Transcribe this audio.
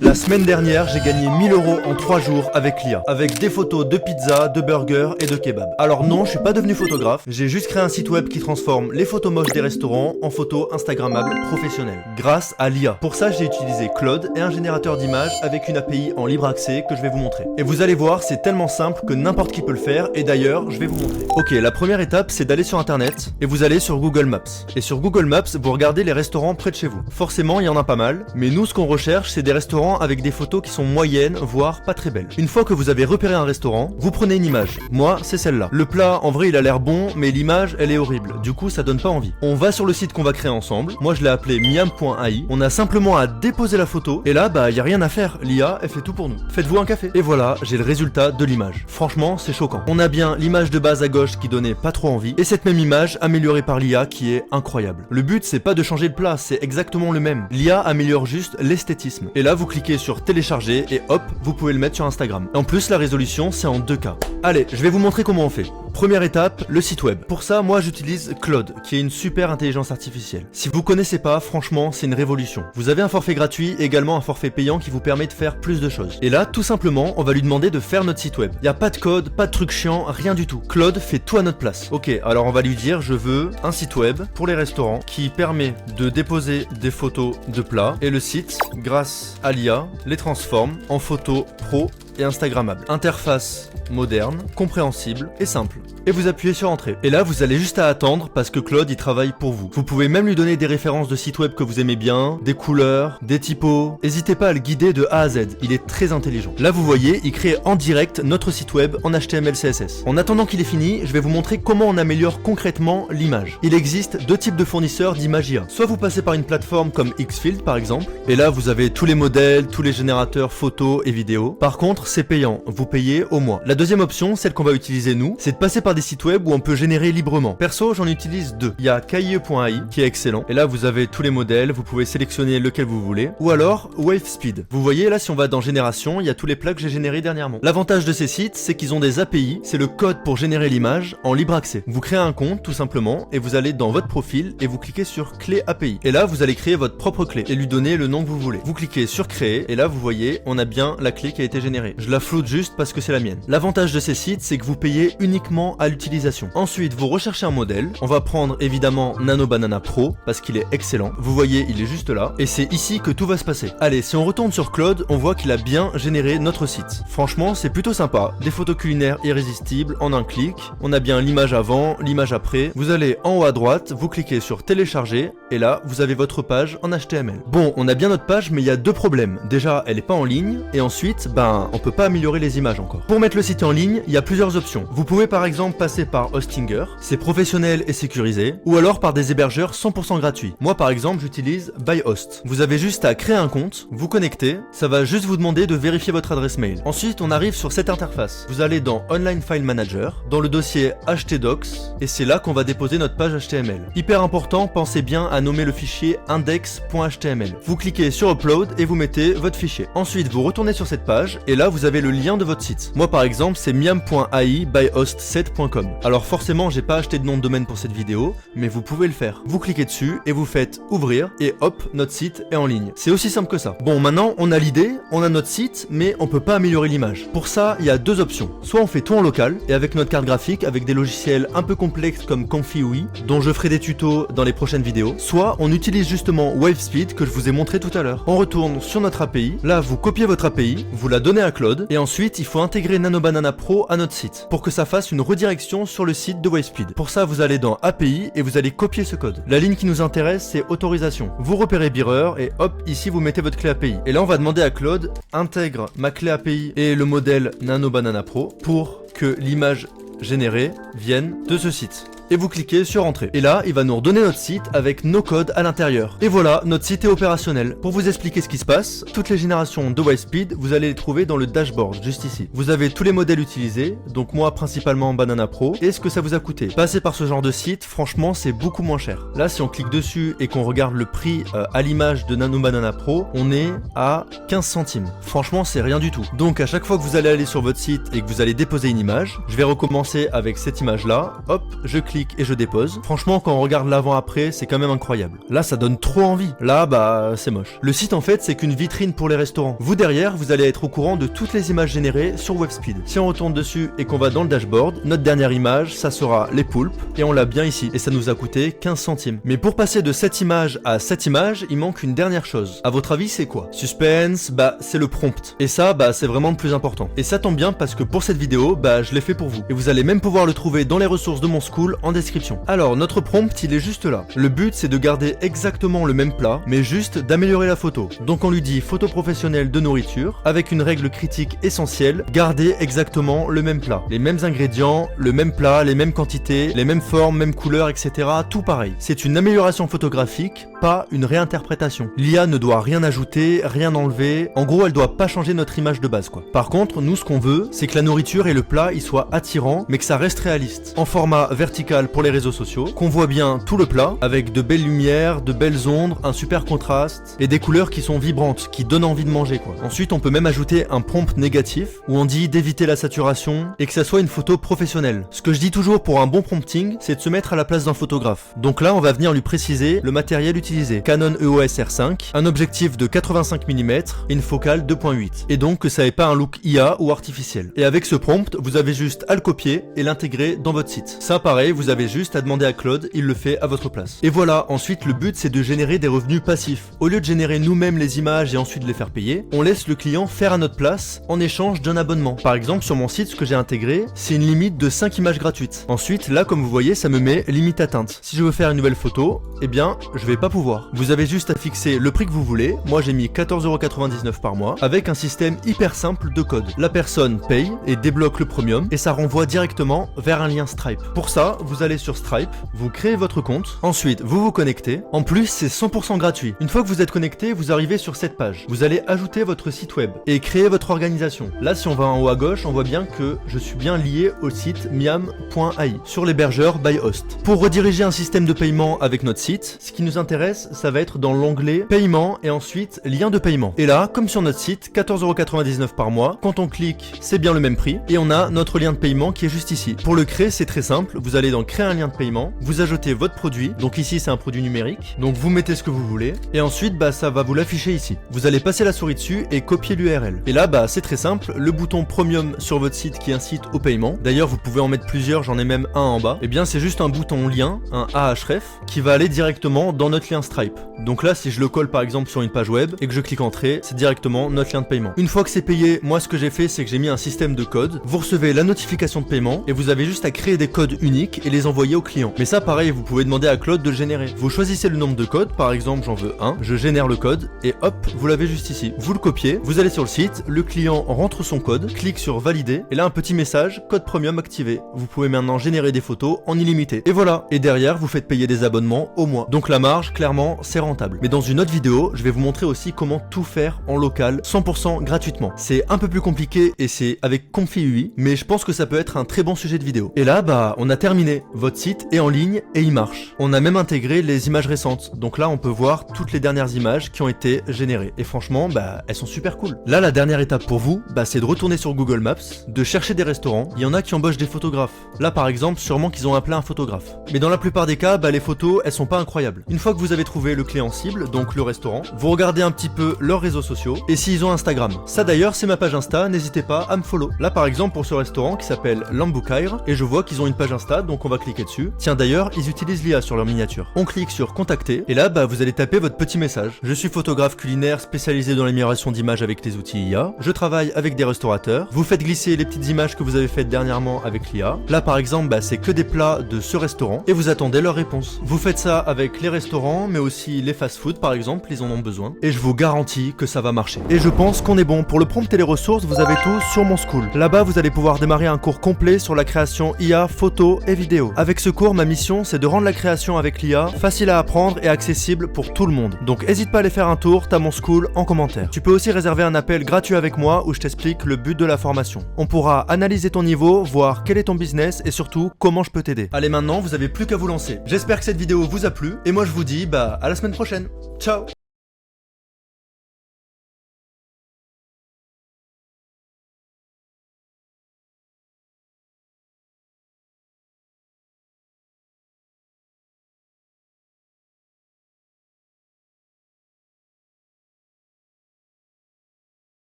La semaine dernière, j'ai gagné 1000 € en 3 jours avec l'IA, avec des photos de pizza, de burgers et de kebab. Alors non, je suis pas devenu photographe, j'ai juste créé un site web qui transforme les photos moches des restaurants en photos instagrammables professionnelles, grâce à l'IA. Pour ça, j'ai utilisé Claude et un générateur d'images avec une API en libre accès que je vais vous montrer. Et vous allez voir, c'est tellement simple que n'importe qui peut le faire, et d'ailleurs, je vais vous montrer. Ok, la première étape, c'est d'aller sur internet, et vous allez sur Google Maps. Et sur Google Maps, vous regardez les restaurants près de chez vous. Forcément, il y en a pas mal, mais nous, ce qu'on recherche, c'est des restaurants avec des photos qui sont moyennes, voire pas très belles. Une fois que vous avez repéré un restaurant, vous prenez une image. Moi, c'est celle-là. Le plat, en vrai, il a l'air bon, mais l'image, elle est horrible. Du coup, ça donne pas envie. On va sur le site qu'on va créer ensemble. Moi, je l'ai appelé miam.ai. On a simplement à déposer la photo, et là, y a rien à faire. L'IA, elle fait tout pour nous. Faites-vous un café. Et voilà, j'ai le résultat de l'image. Franchement, c'est choquant. On a bien l'image de base à gauche qui donnait pas trop envie, et cette même image améliorée par l'IA qui est incroyable. Le but, c'est pas de changer le plat, c'est exactement le même. L'IA améliore juste l'esthétisme. Et là, vous cliquez sur télécharger et hop, vous pouvez le mettre sur Instagram. En plus, la résolution, c'est en 2K. Allez, je vais vous montrer comment on fait. Première étape, le site web. Pour ça, moi j'utilise Claude, qui est une super intelligence artificielle. Si vous connaissez pas, franchement, c'est une révolution. Vous avez un forfait gratuit, également un forfait payant qui vous permet de faire plus de choses. Et là, tout simplement, on va lui demander de faire notre site web. Il n'y a pas de code, pas de truc chiant, rien du tout. Claude fait tout à notre place. Ok, alors on va lui dire, je veux un site web pour les restaurants qui permet de déposer des photos de plats. Et le site, grâce à l'IA, les transforme en photos pro et instagrammable. Interface moderne, compréhensible et simple. Et vous appuyez sur entrée. Et là, vous allez juste à attendre parce que Claude, il travaille pour vous. Vous pouvez même lui donner des références de sites web que vous aimez bien, des couleurs, des typos. N'hésitez pas à le guider de A à Z. Il est très intelligent. Là, vous voyez, il crée en direct notre site web en HTML, CSS. En attendant qu'il ait fini, je vais vous montrer comment on améliore concrètement l'image. Il existe deux types de fournisseurs d'images IA. Soit vous passez par une plateforme comme Xfield par exemple. Et là, vous avez tous les modèles, tous les générateurs photos et vidéos. Par contre, c'est payant. Vous payez au mois. La deuxième option, celle qu'on va utiliser nous, c'est de passer par des sites web où on peut générer librement. Perso, j'en utilise deux. Il y a Kaie.ai qui est excellent. Et là, vous avez tous les modèles, vous pouvez sélectionner lequel vous voulez. Ou alors WaveSpeed. Vous voyez là, si on va dans génération, il y a tous les plats que j'ai générés dernièrement. L'avantage de ces sites, c'est qu'ils ont des API. C'est le code pour générer l'image en libre accès. Vous créez un compte tout simplement et vous allez dans votre profil et vous cliquez sur clé API. Et là, vous allez créer votre propre clé et lui donner le nom que vous voulez. Vous cliquez sur créer et là, vous voyez, on a bien la clé qui a été générée. Je la floute juste parce que c'est la mienne. L'avantage de ces sites, c'est que vous payez uniquement à l'utilisation. Ensuite, vous recherchez un modèle. On va prendre évidemment Nano Banana Pro parce qu'il est excellent. Vous voyez, il est juste là. Et c'est ici que tout va se passer. Allez, si on retourne sur Claude, on voit qu'il a bien généré notre site. Franchement, c'est plutôt sympa. Des photos culinaires irrésistibles en un clic. On a bien l'image avant, l'image après. Vous allez en haut à droite, vous cliquez sur télécharger et là, vous avez votre page en HTML. Bon, on a bien notre page, mais il y a deux problèmes. Déjà, elle est pas en ligne et ensuite, on peut pas améliorer les images encore. Pour mettre le site en ligne, il y a plusieurs options. Vous pouvez par exemple passer par Hostinger, c'est professionnel et sécurisé, ou alors par des hébergeurs 100% gratuits. Moi par exemple, j'utilise ByHost. Vous avez juste à créer un compte, vous connecter, ça va juste vous demander de vérifier votre adresse mail. Ensuite, on arrive sur cette interface. Vous allez dans Online File Manager, dans le dossier htdocs, et c'est là qu'on va déposer notre page HTML. Hyper important, pensez bien à nommer le fichier index.html. Vous cliquez sur Upload et vous mettez votre fichier. Ensuite, vous retournez sur cette page, et là vous avez le lien de votre site. Moi par exemple, c'est miam.ai by host7.com. Alors forcément, j'ai pas acheté de nom de domaine pour cette vidéo, mais vous pouvez le faire. Vous cliquez dessus et vous faites ouvrir et hop, notre site est en ligne. C'est aussi simple que ça. Bon, maintenant, on a l'idée, on a notre site, mais on peut pas améliorer l'image. Pour ça, il y a deux options. Soit on fait tout en local et avec notre carte graphique, avec des logiciels un peu complexes comme Comfy.ui, dont je ferai des tutos dans les prochaines vidéos. Soit on utilise justement WaveSpeed que je vous ai montré tout à l'heure. On retourne sur notre API. Là, vous copiez votre API, vous la donnez à Claude et ensuite, il faut intégrer Nano Banana Pro à notre site pour que ça fasse une redirection sur le site de WaveSpeed. Pour ça, vous allez dans API et vous allez copier ce code. La ligne qui nous intéresse, c'est autorisation. Vous repérez Bearer et hop, ici vous mettez votre clé API. Et là, on va demander à Claude, intègre ma clé API et le modèle Nano Banana Pro pour que l'image générée vienne de ce site. Et vous cliquez sur Entrée. Et là, il va nous redonner notre site avec nos codes à l'intérieur. Et voilà, notre site est opérationnel. Pour vous expliquer ce qui se passe, toutes les générations de WaveSpeed, vous allez les trouver dans le dashboard, juste ici. Vous avez tous les modèles utilisés, donc moi principalement Banana Pro, et ce que ça vous a coûté. Passer par ce genre de site, franchement, c'est beaucoup moins cher. Là, si on clique dessus et qu'on regarde le prix à l'image de Nano Banana Pro, on est à 15 centimes. Franchement, c'est rien du tout. Donc à chaque fois que vous allez aller sur votre site et que vous allez déposer une image, je vais recommencer avec cette image-là. Hop, je clique clique et je dépose. Franchement, quand on regarde l'avant-après, c'est quand même incroyable. Là, ça donne trop envie. Là, bah, c'est moche. Le site, en fait, c'est qu'une vitrine pour les restaurants. Vous, derrière, vous allez être au courant de toutes les images générées sur WebSpeed. Si on retourne dessus et qu'on va dans le dashboard, notre dernière image, ça sera les poulpes, et on l'a bien ici. Et ça nous a coûté 15 centimes. Mais pour passer de cette image à cette image, il manque une dernière chose. À votre avis, c'est quoi? Suspense, bah, c'est le prompt. Et ça, bah, c'est vraiment le plus important. Et ça tombe bien parce que pour cette vidéo, bah, je l'ai fait pour vous. Et vous allez même pouvoir le trouver dans les ressources de mon school en description. Alors, notre prompt, il est juste là. Le but, c'est de garder exactement le même plat, mais juste d'améliorer la photo. Donc on lui dit photo professionnelle de nourriture, avec une règle critique essentielle, garder exactement le même plat. Les mêmes ingrédients, le même plat, les mêmes quantités, les mêmes formes, mêmes couleurs, etc. Tout pareil. C'est une amélioration photographique, pas une réinterprétation. L'IA ne doit rien ajouter, rien enlever. En gros, elle doit pas changer notre image de base, quoi. Par contre, nous, ce qu'on veut, c'est que la nourriture et le plat, ils soient attirants, mais que ça reste réaliste. En format vertical pour les réseaux sociaux, qu'on voit bien tout le plat, avec de belles lumières, de belles ombres, un super contraste, et des couleurs qui sont vibrantes, qui donnent envie de manger, quoi. Ensuite, on peut même ajouter un prompt négatif, où on dit d'éviter la saturation, et que ça soit une photo professionnelle. Ce que je dis toujours pour un bon prompting, c'est de se mettre à la place d'un photographe. Donc là, on va venir lui préciser le matériel utilisé. Canon EOS R5, un objectif de 85 mm et une focale 2.8. Et donc que ça n'ait pas un look IA ou artificiel. Et avec ce prompt, vous avez juste à le copier et l'intégrer dans votre site. Ça pareil, vous avez juste à demander à Claude, il le fait à votre place. Et voilà, ensuite le but c'est de générer des revenus passifs. Au lieu de générer nous-mêmes les images et ensuite les faire payer, on laisse le client faire à notre place en échange d'un abonnement. Par exemple sur mon site, ce que j'ai intégré, c'est une limite de 5 images gratuites. Ensuite, là comme vous voyez, ça me met limite atteinte. Si je veux faire une nouvelle photo, eh bien, je vais pas pouvoir. Vous avez juste à fixer le prix que vous voulez. Moi j'ai mis 14,99€ par mois avec un système hyper simple de code. La personne paye et débloque le premium et ça renvoie directement vers un lien Stripe. Pour ça, vous allez sur Stripe, vous créez votre compte, ensuite vous vous connectez. En plus, c'est 100% gratuit. Une fois que vous êtes connecté, vous arrivez sur cette page. Vous allez ajouter votre site web et créer votre organisation. Là, si on va en haut à gauche, on voit bien que je suis bien lié au site miam.ai sur l'hébergeur by host. Pour rediriger un système de paiement avec notre site, ce qui nous intéresse, ça va être dans l'onglet paiement et ensuite lien de paiement. Et là, comme sur notre site, 14,99€ par mois, quand on clique, c'est bien le même prix et on a notre lien de paiement qui est juste ici. Pour le créer, c'est très simple. Vous allez dans créer un lien de paiement, vous ajoutez votre produit. Donc ici, c'est un produit numérique. Donc vous mettez ce que vous voulez et ensuite, bah, ça va vous l'afficher ici. Vous allez passer la souris dessus et copier l'URL. Et là, bah, c'est très simple. Le bouton premium sur votre site qui incite au paiement. D'ailleurs, vous pouvez en mettre plusieurs. J'en ai même un en bas. Et bien, c'est juste un bouton lien, un Ahref, qui va aller directement dans notre lien Stripe. Donc là, si je le colle par exemple sur une page web et que je clique entrée, c'est directement notre lien de paiement. Une fois que c'est payé, moi ce que j'ai fait, c'est que j'ai mis un système de code. Vous recevez la notification de paiement et vous avez juste à créer des codes uniques et les envoyer au client. Mais ça, pareil, vous pouvez demander à Claude de le générer. Vous choisissez le nombre de codes, par exemple, j'en veux un, je génère le code et hop, vous l'avez juste ici. Vous le copiez, vous allez sur le site, le client rentre son code, clique sur valider et là un petit message, code premium activé. Vous pouvez maintenant générer des photos en illimité. Et voilà. Et derrière, vous faites payer des abonnements au mois. Donc la marge, clairement, c'est rentable. Mais dans une autre vidéo, je vais vous montrer aussi comment tout faire en local 100% gratuitement. C'est un peu plus compliqué et c'est avec Comfy UI, mais je pense que ça peut être un très bon sujet de vidéo. Et là, bah, on a terminé. Votre site est en ligne et il marche. On a même intégré les images récentes. Donc là, on peut voir toutes les dernières images qui ont été générées. Et franchement, bah, elles sont super cool. Là, la dernière étape pour vous, bah, c'est de retourner sur Google Maps, de chercher des restaurants. Il y en a qui embauchent des photographes. Là, par exemple, sûrement qu'ils ont appelé un photographe. Mais dans la plupart des cas, bah, les photos, elles sont pas incroyables. Une fois que vous avez trouvé le client cible, donc le restaurant, vous regardez un petit peu leurs réseaux sociaux et s'ils ont Instagram. Ça d'ailleurs, c'est ma page Insta, n'hésitez pas à me follow. Là par exemple pour ce restaurant qui s'appelle Lambucaire et je vois qu'ils ont une page Insta, donc on va cliquer dessus. Tiens d'ailleurs, ils utilisent l'IA sur leur miniature. On clique sur contacter et là bah vous allez taper votre petit message. Je suis photographe culinaire spécialisé dans l'amélioration d'images avec les outils IA. Je travaille avec des restaurateurs. Vous faites glisser les petites images que vous avez faites dernièrement avec l'IA. Là par exemple, bah, c'est que des plats de ce restaurant et vous attendez leur réponse. Vous faites ça avec les restaurants mais aussi les fast-food par exemple, ils en ont besoin. Et je vous garantis que ça va marcher. Et je pense qu'on est bon. Pour le prompt et les ressources, vous avez tout sur mon school. Là-bas, vous allez pouvoir démarrer un cours complet sur la création IA, photo et vidéo. Avec ce cours, ma mission, c'est de rendre la création avec l'IA facile à apprendre et accessible pour tout le monde. Donc n'hésite pas à aller faire un tour, t'as mon school en commentaire. Tu peux aussi réserver un appel gratuit avec moi où je t'explique le but de la formation. On pourra analyser ton niveau, voir quel est ton business et surtout comment je peux t'aider. Allez maintenant, vous avez plus qu'à vous lancer. J'espère que cette vidéo vous a plu et moi je vous dis bah à la semaine prochaine. Ciao.